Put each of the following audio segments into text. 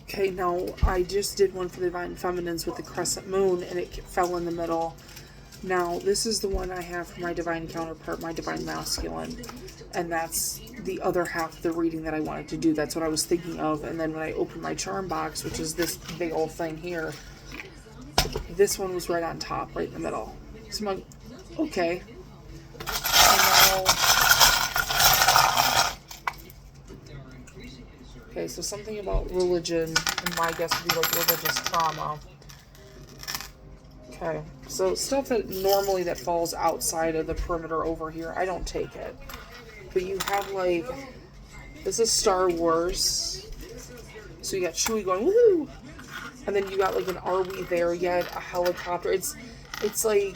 Okay, now I just did one for the Divine Feminines with the Crescent Moon, and it fell in the middle. Now, this is the one I have for my Divine counterpart, my Divine Masculine, and that's the other half of the reading that I wanted to do. That's what I was thinking of, and then when I opened my charm box, which is this big old thing here, this one was right on top, right in the middle. So I'm like, okay. Okay, so something about religion, and my guess would be like religious trauma. Okay, so stuff that normally that falls outside of the perimeter over here, I don't take it. But you have like, this is Star Wars. So you got Chewie going, woohoo! And then you got like an Are We There Yet? A helicopter. It's like,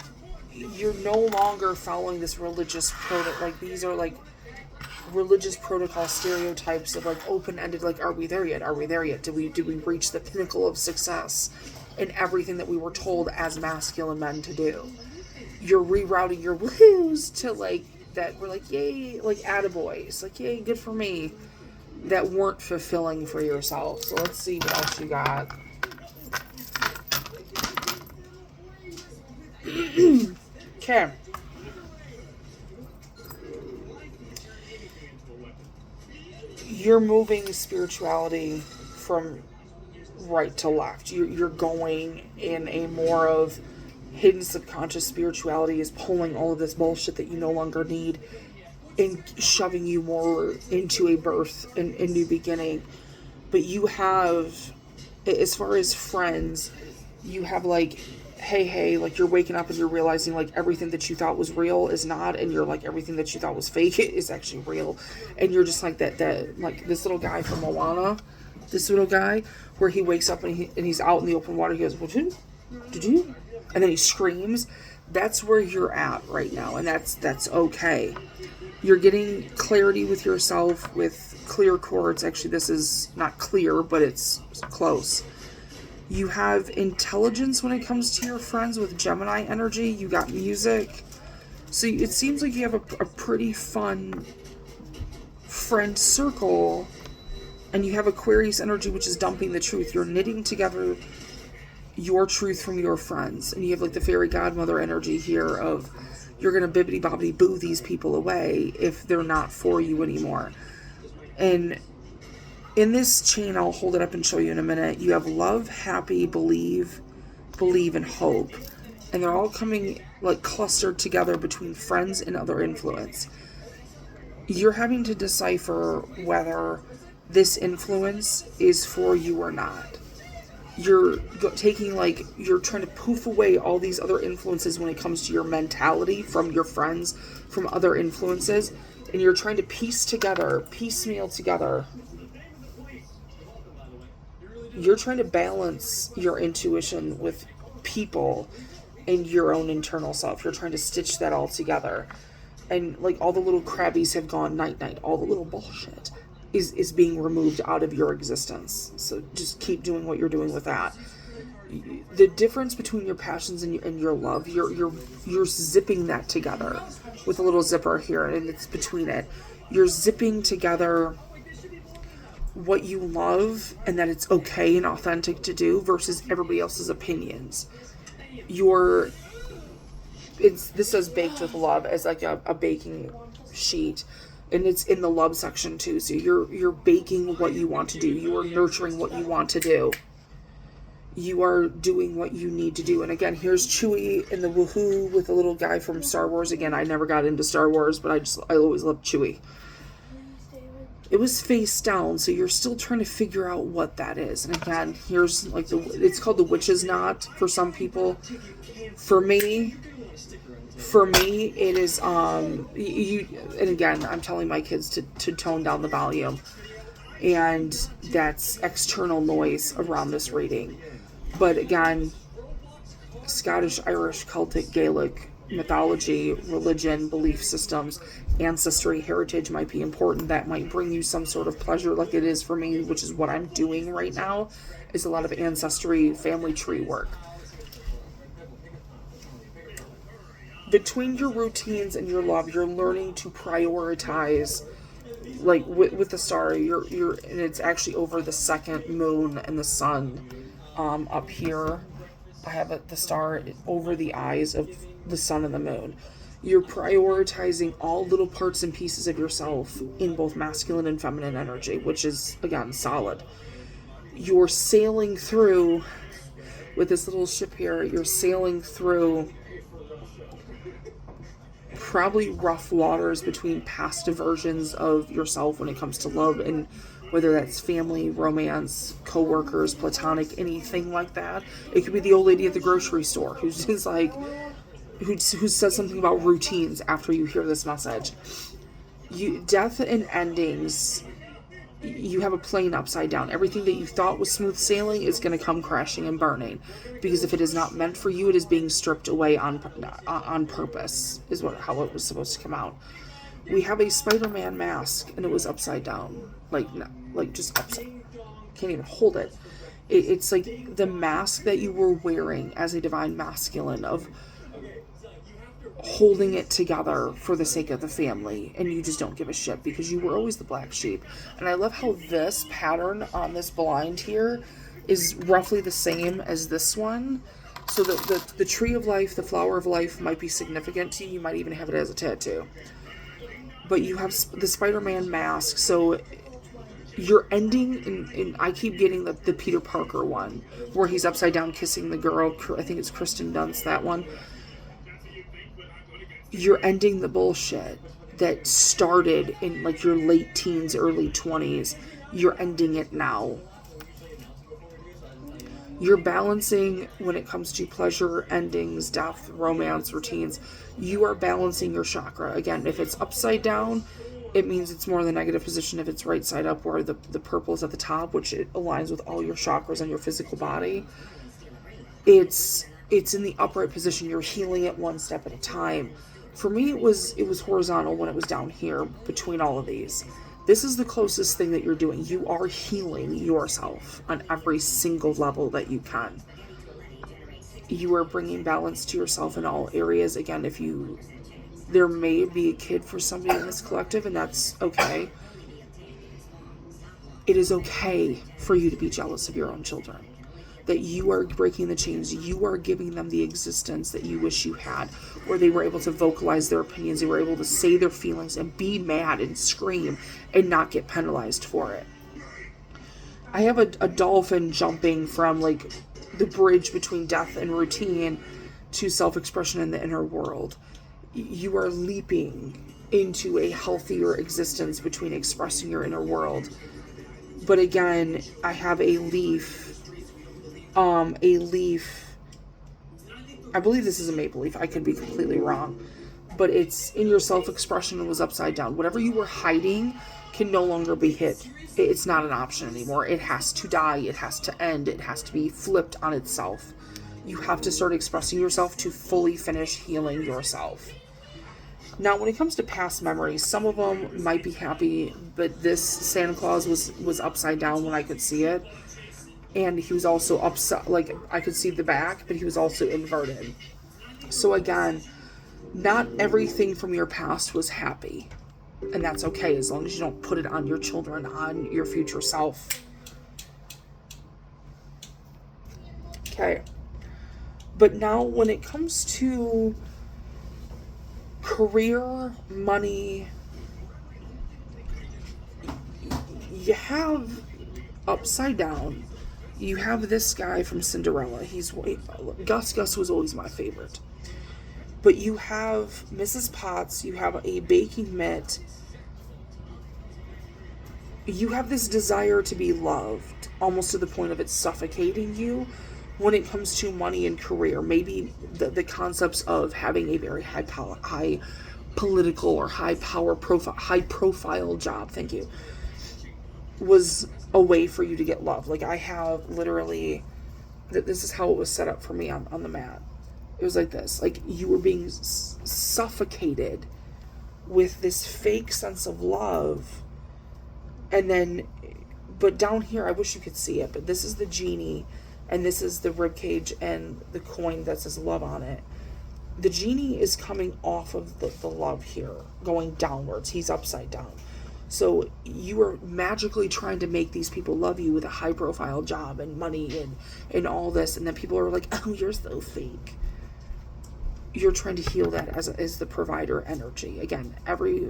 you're no longer following this religious like these are like religious protocol stereotypes of like open-ended, like, are we there yet? Are we there yet? Did we reach the pinnacle of success in everything that we were told as masculine men to do? You're rerouting your woohoos to like that we're like, yay, like attaboys, like, yay, good for me, that weren't fulfilling for yourself. So let's see what else you got. Okay. You're moving spirituality from right to left. You're going in a more of hidden subconscious spirituality is pulling all of this bullshit that you no longer need and shoving you more into a birth and a new beginning. But you have, as far as friends, you have like, hey, like you're waking up and you're realizing like everything that you thought was real is not, and you're like everything that you thought was fake is actually real, and you're just like that like this little guy from Moana, this little guy where he wakes up and he's out in the open water. He goes, what did you? And then he screams. That's where you're at right now, and that's okay. You're getting clarity with yourself with clear chords. Actually, this is not clear, but it's close. You have intelligence when it comes to your friends with Gemini energy. You got music. So it seems like you have a pretty fun friend circle. And you have Aquarius energy, which is dumping the truth. You're knitting together your truth from your friends. And you have like the fairy godmother energy here of you're going to bibbity bobbity boo these people away if they're not for you anymore. And in this chain, I'll hold it up and show you in a minute. You have love, happy, believe, and hope. And they're all coming like clustered together between friends and other influence. You're having to decipher whether this influence is for you or not. You're taking like, you're trying to poof away all these other influences when it comes to your mentality from your friends, from other influences. And you're trying to piecemeal together. You're trying to balance your intuition with people and your own internal self. You're trying to stitch that all together. And like all the little crabbies have gone night-night. All the little bullshit is being removed out of your existence. So just keep doing what you're doing with that. The difference between your passions and your love, you're zipping that together with a little zipper here, and it's between it. You're zipping together what you love and that it's okay and authentic to do versus everybody else's opinions. This says baked with love as like a baking sheet, and it's in the love section too. So you're baking what you want to do. You are nurturing what you want to do. You are doing what you need to do. And again, here's Chewie in the woohoo with the little guy from Star Wars. Again, I never got into Star Wars, but I always loved Chewie. It was face down, so you're still trying to figure out what that is. And again, here's like it's called the witch's knot for some people. For me, it is and again, I'm telling my kids to tone down the volume, and that's external noise around this reading. But again, Scottish, Irish, Celtic, Gaelic mythology, religion, belief systems, ancestry, heritage might be important. That might bring you some sort of pleasure, like it is for me, which is what I'm doing right now, is a lot of ancestry, family tree work. Between your routines and your love, you're learning to prioritize like with the star, and it's actually over the second moon and the sun. Up here, I have the star over the eyes of the sun and the moon. You're prioritizing all little parts and pieces of yourself in both masculine and feminine energy, which is, again, solid. You're sailing through, with this little ship here, you're sailing through probably rough waters between past versions of yourself when it comes to love, and whether that's family, romance, co-workers, platonic, anything like that. It could be the old lady at the grocery store who's just like, who says something about routines after you hear this message. Death and endings, you have a plane upside down. Everything that you thought was smooth sailing is going to come crashing and burning, because if it is not meant for you, it is being stripped away on purpose, is how it was supposed to come out. We have a Spider-Man mask, and it was upside down, like just upside. Can't even hold it. It's like the mask that you were wearing as a divine masculine of holding it together for the sake of the family, and you just don't give a shit because you were always the black sheep. And I love how this pattern on this blind here is roughly the same as this one. So the tree of life, the flower of life might be significant to you. You might even have it as a tattoo. But you have the Spider-Man mask, so you're ending in I keep getting the Peter Parker one, where he's upside down kissing the girl. I think it's Kristen Dunst, that one. You're ending the bullshit that started in like your late teens, early 20s. You're ending it now. You're balancing when it comes to pleasure, endings, death, romance, routines. You are balancing your chakra. Again, if it's upside down, it means it's more in the negative position. If it's right side up, where the purple is at the top, which it aligns with all your chakras on your physical body, it's in the upright position. You're healing it one step at a time. For me, it was horizontal when it was down here between all of these. This is the closest thing that you're doing. You are healing yourself on every single level that you can. You are bringing balance to yourself in all areas. Again, there may be a kid for somebody in this collective, and that's okay. It is okay for you to be jealous of your own children. That you are breaking the chains. You are giving them the existence that you wish you had, where they were able to vocalize their opinions. They were able to say their feelings and be mad and scream and not get penalized for it. I have a dolphin jumping from like the bridge between death and routine to self-expression in the inner world. You are leaping into a healthier existence between expressing your inner world. But again, I have a leaf. I believe this is a maple leaf. I could be completely wrong. But it's in your self-expression and was upside down. Whatever you were hiding can no longer be hid. It's not an option anymore. It has to die. It has to end. It has to be flipped on itself. You have to start expressing yourself to fully finish healing yourself. Now, when it comes to past memories, some of them might be happy, but this Santa Claus was upside down when I could see it. And he was also upside, like I could see the back, but he was also inverted. So again, not everything from your past was happy. And that's okay, as long as you don't put it on your children, on your future self. Okay. But now when it comes to career, money, you have upside down. You have this guy from Cinderella. Gus was always my favorite. But you have Mrs. Potts. You have a baking mitt. You have this desire to be loved, almost to the point of it suffocating you when it comes to money and career. Maybe the concepts of having a very high political or high profile job, thank you, was a way for you to get love. Like I have literally, this is how it was set up for me on the mat. It was like this, like you were being suffocated with this fake sense of love. And then, but down here, I wish you could see it, but this is the genie, and this is the ribcage and the coin that says love on it. The genie is coming off of the love here, going downwards. He's upside down. So you are magically trying to make these people love you with a high profile job and money and all this. And then people are like, oh, you're so fake. You're trying to heal that as the provider energy. Again, every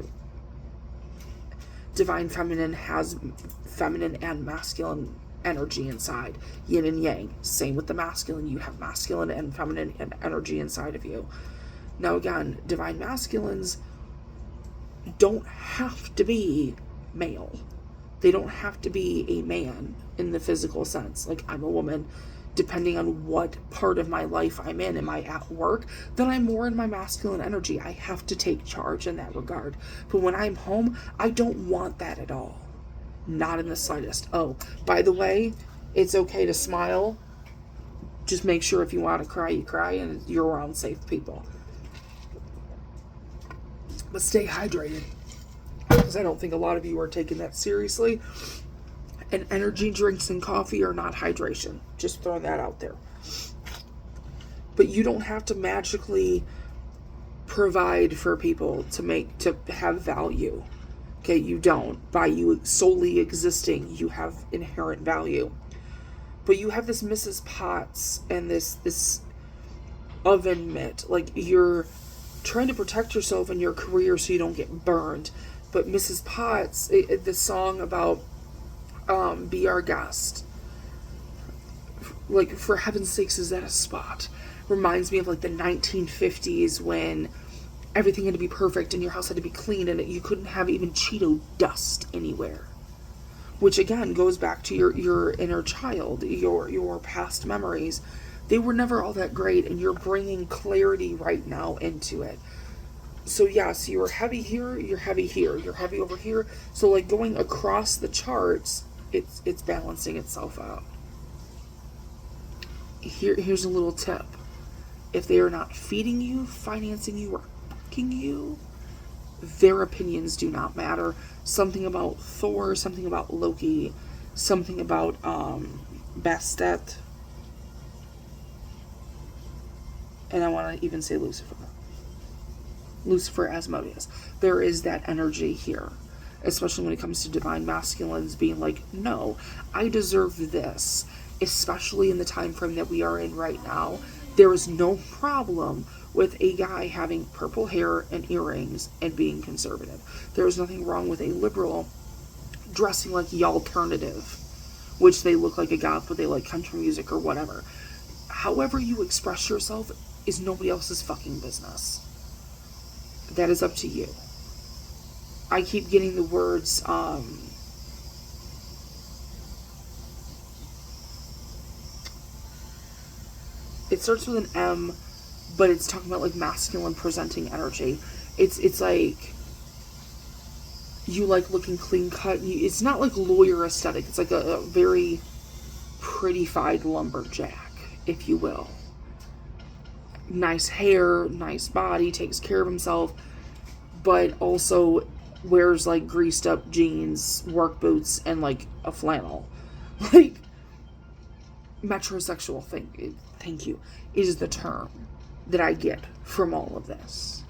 divine feminine has feminine and masculine energy inside, yin and yang. Same with the masculine. You have masculine and feminine energy inside of you. Now again, divine masculines don't have to be male. They don't have to be a man in the physical sense. Like, I'm a woman, depending on what part of my life I'm in. Am I at work? Then I'm more in my masculine energy. I have to take charge in that regard. But when I'm home, I don't want that at all. Not in the slightest. Oh, by the way, it's okay to smile. Just make sure if you want to cry, you cry, and you're around safe people. But stay hydrated, because I don't think a lot of you are taking that seriously. And energy drinks and coffee are not hydration. Just throwing that out there. But you don't have to magically provide for people to have value. Okay, you don't. By you solely existing, you have inherent value. But you have this Mrs. Potts and this oven mitt. Like, you're trying to protect yourself in your career so you don't get burned. But Mrs. Potts, the song about Be Our Guest, like, for heaven's sakes, is that a spot? Reminds me of like the 1950s when everything had to be perfect and your house had to be clean and you couldn't have even Cheeto dust anywhere. Which again goes back to your inner child, your past memories. They were never all that great, and you're bringing clarity right now into it. So yes, you're heavy here, you're heavy here, you're heavy over here. So like going across the charts, it's balancing itself out. Here's a little tip. If they are not feeding you, financing you, or fucking you, their opinions do not matter. Something about Thor, something about Loki, something about Bastet. And I want to even say Lucifer Asmodeus. There is that energy here, especially when it comes to divine masculines being like, no, I deserve this, especially in the time frame that we are in right now. There is no problem with a guy having purple hair and earrings and being conservative. There is nothing wrong with a liberal dressing like the alternative, which they look like a goth, but they like country music or whatever. However you express yourself is nobody else's fucking business. That is up to you. I keep getting the words, it starts with an M, but it's talking about like masculine presenting energy. It's like you like looking clean cut. It's not like lawyer aesthetic. It's like a very prettified lumberjack, if you will. Nice hair, nice body, takes care of himself, but also wears like greased up jeans, work boots, and like a flannel. Like, metrosexual thing, thank you, is the term that I get from all of this.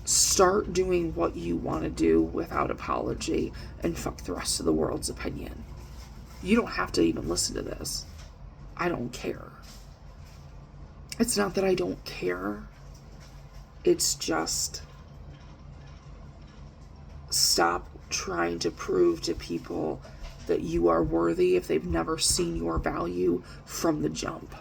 Start doing what you want to do without apology and fuck the rest of the world's opinion. You don't have to even listen to this. I don't care. It's not that I don't care. It's just stop trying to prove to people that you are worthy if they've never seen your value from the jump.